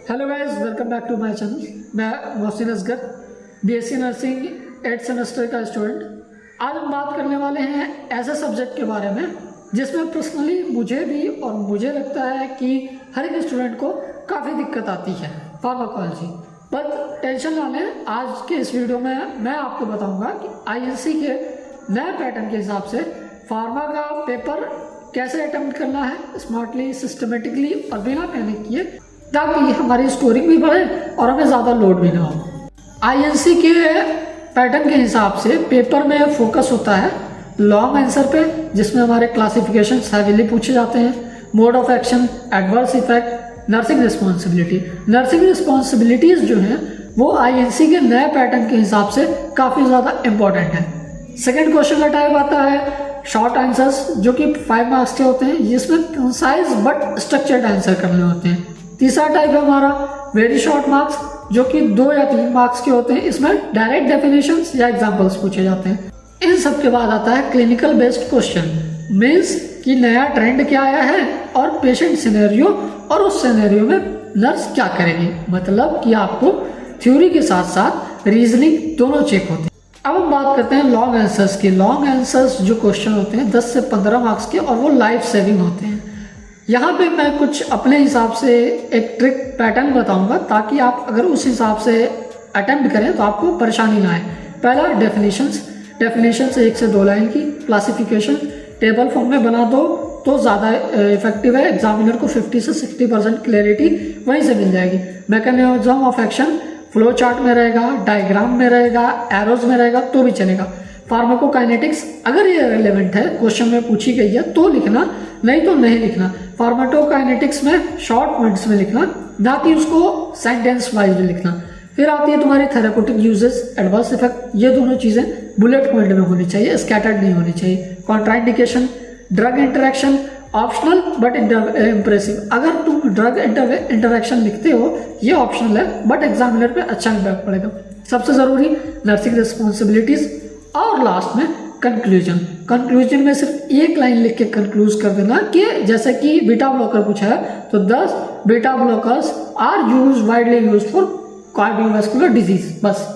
Hello guys, welcome back to my channel. मैं Mohsin Asghar, BSc nursing 8th semester का student. आज हम बात करने वाले हैं ऐसे सब्जेक्ट के बारे में जिसमें पर्सनली मुझे भी और मुझे लगता है कि हर एक स्टूडेंट को काफ़ी दिक्कत आती है, फार्माकोलॉजी। बट टेंशन ना लें, आज के इस वीडियो में मैं आपको बताऊंगा कि आईएनसी के नए पैटर्न के हिसाब से फार्मा का पेपर कैसे अटेम्प्ट करना है स्मार्टली, सिस्टमेटिकली और बिना पैनिक किए, ताकि हमारी स्कोरिंग भी बढ़े और हमें ज़्यादा लोड भी ना हो। आईएनसी के पैटर्न के हिसाब से पेपर में फोकस होता है लॉन्ग आंसर पे, जिसमें हमारे क्लासिफिकेशन हैवीली पूछे जाते हैं, mode of action, adverse effect, nursing responsibility. Nursing responsibilities जो हैं वो आईएनसी के नए पैटर्न के हिसाब से काफ़ी ज़्यादा इंपॉर्टेंट है। सेकेंड क्वेश्चन का टाइप आता है शॉर्ट आंसर्स, जो कि 5 मार्क्स के होते हैं, जिसमें कंसाइज बट स्ट्रक्चर्ड आंसर करने होते हैं। तीसरा टाइप है हमारा वेरी शॉर्ट मार्क्स, जो कि 2 या 3 मार्क्स के होते हैं। इसमें डायरेक्ट डेफिनेशंस या एग्जांपल्स पूछे जाते हैं। इन सब के बाद आता है क्लिनिकल बेस्ड क्वेश्चन, मीन्स कि नया ट्रेंड क्या आया है और पेशेंट सिनेरियो, और उस सिनेरियो में नर्स क्या करेगी। मतलब कि आपको थ्योरी के साथ साथ रीजनिंग दोनों चेक होते हैं। अब हम बात करते हैं लॉन्ग आंसर्स की। लॉन्ग आंसर्स जो क्वेश्चन होते हैं 10 से 15 मार्क्स के, और वो लाइफ सेविंग होते हैं। यहाँ पे मैं कुछ अपने हिसाब से एक ट्रिक पैटर्न बताऊंगा, ताकि आप अगर उस हिसाब से अटेम्प्ट करें तो आपको परेशानी ना आए। पहला डेफिनेशंस 1 से 2 लाइन की। क्लासिफिकेशन टेबल फॉर्म में बना दो तो ज़्यादा इफेक्टिव है। एग्जामिनर को 50 से 60% क्लैरिटी वहीं से मिल जाएगी। Mechanism of action flow chart में रहेगा, डायग्राम में रहेगा, एरोज में रहेगा तो भी चलेगा। फार्माकोकाइनेटिक्स अगर ये रिलेवेंट है, क्वेश्चन में पूछी गई है तो लिखना, नहीं तो नहीं लिखना। फार्माकोकाइनेटिक्स में शॉर्ट पॉइंट्स में लिखना, ना कि उसको सेंटेंस वाइज लिखना। फिर आती है तुम्हारी थेरेप्यूटिक यूजेस, एडवर्स इफेक्ट। ये दोनों चीज़ें बुलेट पॉइंट में होनी चाहिए, स्कैटर्ड नहीं होनी चाहिए। Contraindication, drug interaction optional but impressive. अगर तुम ड्रग इंटरेक्शन लिखते हो, ये ऑप्शनल है बट एग्जामिनर पे अच्छा इम्पैक्ट पड़ेगा। सबसे ज़रूरी नर्सिंग रिस्पॉन्सिबिलिटीज़, और लास्ट में कंक्लूजन में सिर्फ 1 लाइन लिख के कंक्लूज कर देना कि जैसे कि बीटा ब्लॉकर पूछा है तो 10 beta blockers are widely used for cardiovascular disease, बस।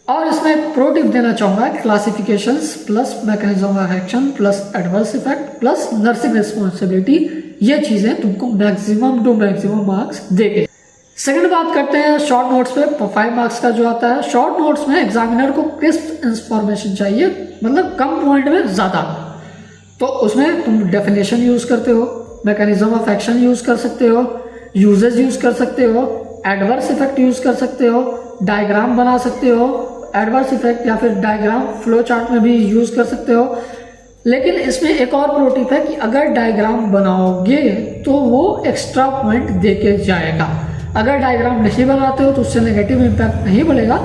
और इसमें प्रो टिप देना चाहूँगा, classifications plus mechanism of action plus adverse effect plus nursing responsibility, ये चीज़ें तुमको मैक्सिमम टू मैक्सिमम मार्क्स देंगे। सेकंड बात करते हैं शॉर्ट नोट्स पे। 5 मार्क्स का जो आता है शॉर्ट नोट्स में, एग्जामिनर को क्रिस्प इंफॉर्मेशन चाहिए, मतलब कम पॉइंट में ज़्यादा। तो उसमें तुम डेफिनेशन यूज़ करते हो, मैकेनिज्म ऑफ एक्शन यूज़ कर सकते हो, यूजेज यूज़ कर सकते हो, एडवर्स इफेक्ट यूज़ कर सकते हो, डायग्राम बना सकते हो। एडवर्स इफेक्ट या फिर डायग्राम फ्लो चार्ट में भी यूज़ कर सकते हो। लेकिन इसमें एक और प्रो टिप है कि अगर डायग्राम बनाओगे तो वो एक्स्ट्रा पॉइंट दे के जाएगा। अगर डायग्राम नहीं बनाते हो तो उससे नेगेटिव इम्पैक्ट नहीं पड़ेगा,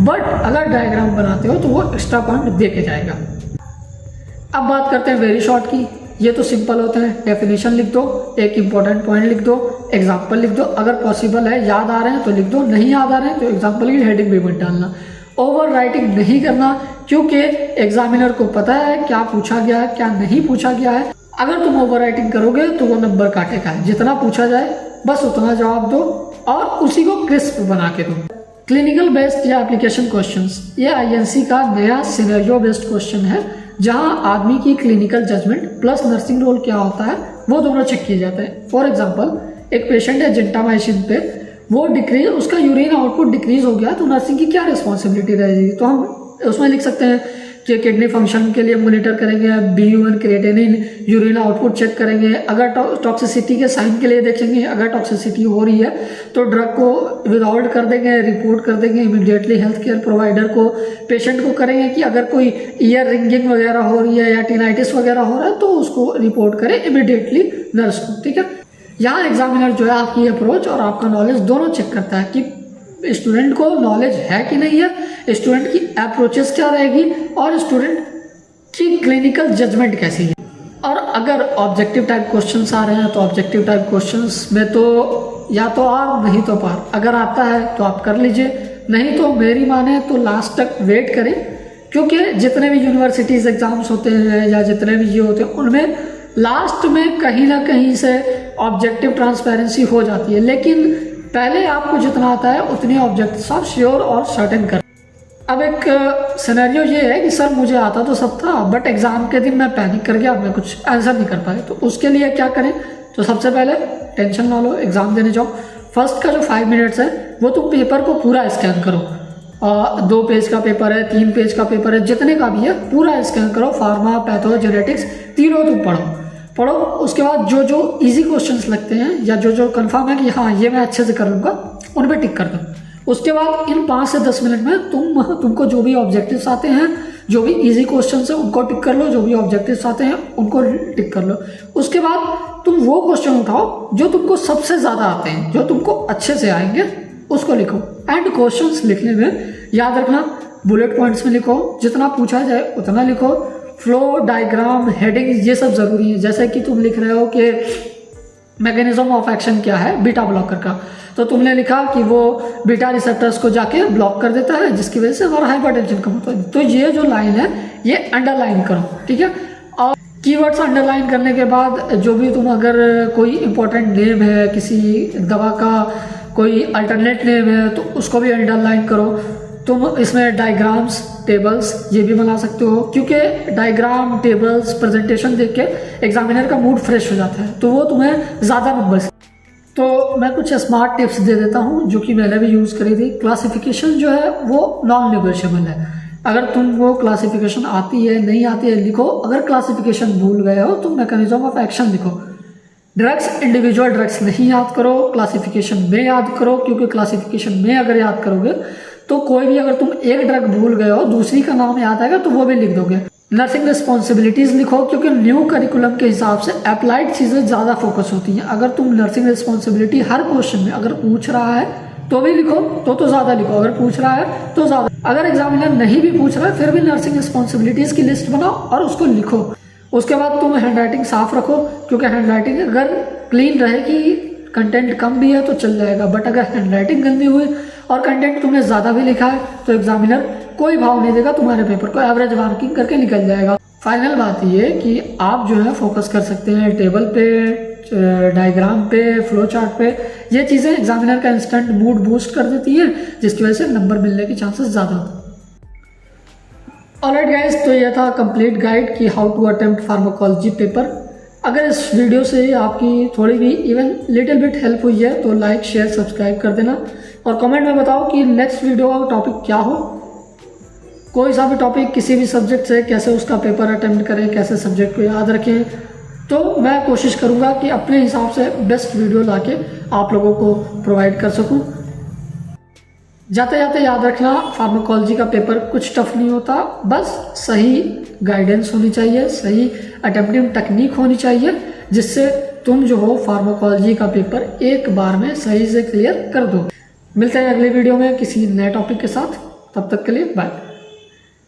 बट अगर डायग्राम बनाते हो तो वो एक्स्ट्रा पॉइंट दे के जाएगा। अब बात करते हैं वेरी शॉर्ट की। ये तो सिंपल होते हैं, डेफिनेशन लिख दो, एक इंपॉर्टेंट पॉइंट लिख दो, एग्जाम्पल लिख दो। अगर पॉसिबल है, याद आ रहे हैं तो लिख दो, नहीं याद आ रहे हैं तो एग्जाम्पल की हेडिंग भी मत डालना। ओवर राइटिंग नहीं करना, क्योंकि एग्जामिनर को पता है क्या पूछा गया है क्या नहीं पूछा गया है। अगर तुम ओवर राइटिंग करोगे तो वो नंबर काटेगा। जितना पूछा जाए बस उतना जवाब दो और उसी को क्रिस्प बना के दो। क्लिनिकल बेस्ड या एप्लीकेशन क्वेश्चंस, ये आईएनसी का नया सिनेरियो बेस्ड क्वेश्चन है, जहां आदमी की clinical judgement plus nursing role क्या होता है वो दोनों चेक किए जाते हैं। फॉर एग्जांपल, एक पेशेंट है जेंटामाइसिन पे, वो डिक्रीज, उसका यूरिन आउटपुट डिक्रीज हो गया तो नर्सिंग की क्या रिस्पॉन्सिबिलिटी रहेगी। तो हम उसमें लिख सकते हैं कि किडनी फंक्शन के लिए मॉनिटर करेंगे, BUN creatinine, urine output check करेंगे। अगर टॉक्सिसिटी के साइन के लिए देखेंगे, अगर टॉक्सिसिटी हो रही है तो ड्रग को विदाउट कर देंगे, रिपोर्ट कर देंगे इमीडिएटली हेल्थ केयर प्रोवाइडर को। पेशेंट को करेंगे कि अगर कोई ईयर रिंगिंग वगैरह हो रही है या टिनाइटिस वगैरह हो रहा है तो उसको रिपोर्ट करें इमीडिएटली नर्स को, ठीक है। यहाँ एग्जामिनर जो है आपकी अप्रोच और आपका नॉलेज दोनों चेक करता है कि स्टूडेंट को नॉलेज है कि नहीं है, स्टूडेंट की अप्रोचेस क्या रहेगी और स्टूडेंट की क्लिनिकल जजमेंट कैसी है। और अगर ऑब्जेक्टिव टाइप क्वेश्चंस आ रहे हैं तो ऑब्जेक्टिव टाइप क्वेश्चंस में तो या तो आर नहीं तो पार। अगर आता है तो आप कर लीजिए, नहीं तो मेरी माने तो लास्ट तक वेट करें, क्योंकि जितने भी यूनिवर्सिटीज़ एग्जाम्स होते हैं या जितने भी ये होते हैं उनमें लास्ट में कहीं ना कहीं से ऑब्जेक्टिव ट्रांसपेरेंसी हो जाती है। लेकिन पहले आपको जितना आता है उतने ऑब्जेक्ट्स आप श्योर और सर्टेन कर। अब एक सिनेरियो ये है कि सर मुझे आता तो सब था, बट एग्ज़ाम के दिन मैं पैनिक कर गया, मैं कुछ आंसर नहीं कर पाया। तो उसके लिए क्या करें? तो सबसे पहले टेंशन ना लो, एग्ज़ाम देने जाओ। फर्स्ट का जो 5 मिनट्स है वो तुम पेपर को पूरा स्कैन करो। 2 पेज का पेपर है, 3 पेज का पेपर है, जितने का भी है पूरा स्कैन करो। फार्मा, पैथो, जेनेटिक्स तीनों तुम पढ़ो। उसके बाद जो जो इजी क्वेश्चंस लगते हैं या जो जो कंफर्म है कि हाँ ये मैं अच्छे से कर लूँगा, उन पर टिक कर दो। उसके बाद इन 5 से 10 मिनट में तुमको जो भी ऑब्जेक्टिव्स आते हैं, जो भी इजी क्वेश्चंस है उनको टिक कर लो, जो भी ऑब्जेक्टिव्स आते हैं उनको टिक कर लो। उसके बाद तुम वो क्वेश्चन उठाओ जो तुमको सबसे ज़्यादा आते हैं, जो तुमको अच्छे से आएंगे, उसको लिखो। एंड क्वेश्चंस लिखने में याद रखना बुलेट पॉइंट्स में लिखो, जितना पूछा जाए उतना लिखो। फ्लो, डायग्राम, हेडिंग ये सब ज़रूरी है। जैसे कि तुम लिख रहे हो कि मैकेनिज्म ऑफ एक्शन क्या है बीटा ब्लॉकर का, तो तुमने लिखा कि वो बीटा रिसेप्टर्स को जाके ब्लॉक कर देता है, जिसकी वजह से हमारा हाइपरटेंशन कम होता है। तो ये जो लाइन है ये अंडरलाइन करो, ठीक है। और कीवर्ड्स अंडरलाइन करने के बाद जो भी तुम अगर कोई इंपॉर्टेंट नेम है, किसी दवा का कोई अल्टरनेट नेम है, तो उसको भी अंडरलाइन करो। तुम इसमें डायग्राम्स, टेबल्स ये भी बना सकते हो, क्योंकि डायग्राम, टेबल्स, प्रेजेंटेशन देख के एग्जामिनर का मूड फ्रेश हो जाता है, तो वो तुम्हें ज़्यादा नंबर। तो मैं कुछ स्मार्ट टिप्स दे देता हूँ जो कि मैंने भी यूज़ करी थी। क्लासिफिकेशन जो है वो नॉन नेगोशिएबल है। अगर तुमको क्लासिफिकेशन आती है, नहीं आती है, लिखो। अगर क्लासिफिकेशन भूल गए हो तो मैकेनिज्म ऑफ एक्शन लिखो। ड्रग्स, इंडिविजुअल ड्रग्स नहीं याद करो, क्लासिफिकेशन में याद करो, क्योंकि क्लासिफिकेशन में अगर याद करोगे तो कोई भी, अगर तुम एक ड्रग भूल गए हो, दूसरी का नाम याद आएगा तो वो भी लिख दोगे। नर्सिंग रिस्पॉन्सिबिलिटीज़ लिखो, क्योंकि न्यू करिकुलम के हिसाब से अप्लाइड चीज़ें ज़्यादा फोकस होती हैं। अगर तुम नर्सिंग रिस्पॉन्सिबिलिटी हर क्वेश्चन में अगर पूछ रहा है तो भी लिखो, तो ज़्यादा लिखो। अगर पूछ रहा है तो ज़्यादा, अगर एग्जामिनर नहीं भी पूछ रहा है फिर भी नर्सिंग रिस्पॉन्सिबिलिटीज़ की लिस्ट बनाओ और उसको लिखो। उसके बाद तुम हैंड राइटिंग साफ रखो, क्योंकि हैंड राइटिंग अगर क्लीन रहेगी, कंटेंट कम भी है तो चल जाएगा, बट अगर हैंड राइटिंग गंदी हुई और कंटेंट तुमने ज़्यादा भी लिखा है तो एग्जामिनर कोई भाव नहीं देगा, तुम्हारे पेपर को एवरेज मार्किंग करके निकल जाएगा। फाइनल बात ये कि आप जो है फोकस कर सकते हैं टेबल पे, डायग्राम पे, फ्लो चार्ट पे। ये चीज़ें एग्जामिनर का इंस्टेंट मूड बूस्ट कर देती हैं, जिसकी वजह से नंबर मिलने के चांसेस ज़्यादा होते हैं। ऑलराइट गाइस, तो ये था कंप्लीट गाइड कि how to attempt pharmacology paper. अगर इस वीडियो से आपकी थोड़ी भी इवन लिटिल बिट हेल्प हुई है तो लाइक, शेयर, सब्सक्राइब कर देना और कमेंट में बताओ कि नेक्स्ट वीडियो का टॉपिक क्या हो। कोई सा भी टॉपिक किसी भी सब्जेक्ट से, कैसे उसका पेपर अटेम्प्ट करें, कैसे सब्जेक्ट को याद रखें, तो मैं कोशिश करूँगा कि अपने हिसाब से बेस्ट वीडियो लाके आप लोगों को प्रोवाइड कर सकूँ। जाते जाते याद रखना, फार्माकोलॉजी का पेपर कुछ टफ नहीं होता, बस सही गाइडेंस होनी चाहिए, सही अटेम्प्टिंग टेक्निक होनी चाहिए, जिससे तुम जो हो फार्माकोलॉजी का पेपर एक बार में सही से क्लियर कर दो। मिलते हैं अगले वीडियो में किसी नए टॉपिक के साथ, तब तक के लिए बाय।